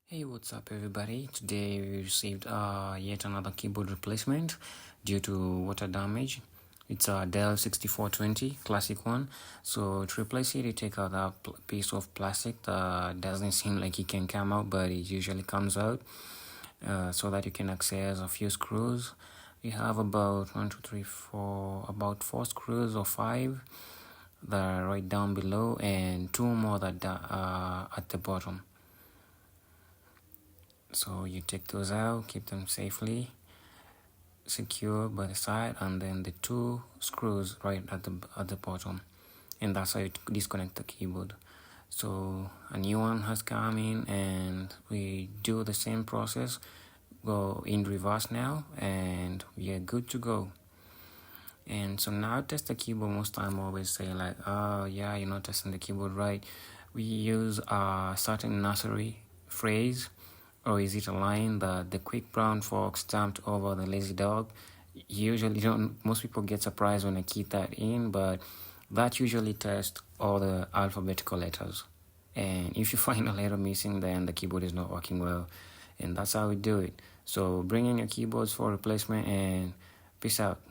Hey, what's up, everybody? Today we received yet another keyboard replacement due to water damage. It's a Dell 6420 classic one. So to replace it, you take out that piece of plastic that doesn't seem like it can come out, but it usually comes out, so that you can access a few screws. You have about about 4 screws or 5 that are right down below, and 2 more that are at the bottom. So you take those out, keep them safely secure by the side, and then the 2 screws right at the bottom, and that's how you disconnect the keyboard. So a new one has come in, and we do the same process, go in reverse now, and we are good to go. And so now test the keyboard. Most time always say like, oh yeah, you're not testing the keyboard right. We use a certain nursery phrase, or is it a line that the quick brown fox stamped over the lazy dog? Usually don't, most people get surprised when I keep that in, but that usually tests all the alphabetical letters. And if you find a letter missing, then the keyboard is not working well. And that's how we do it. So bring in your keyboards for replacement, and peace out.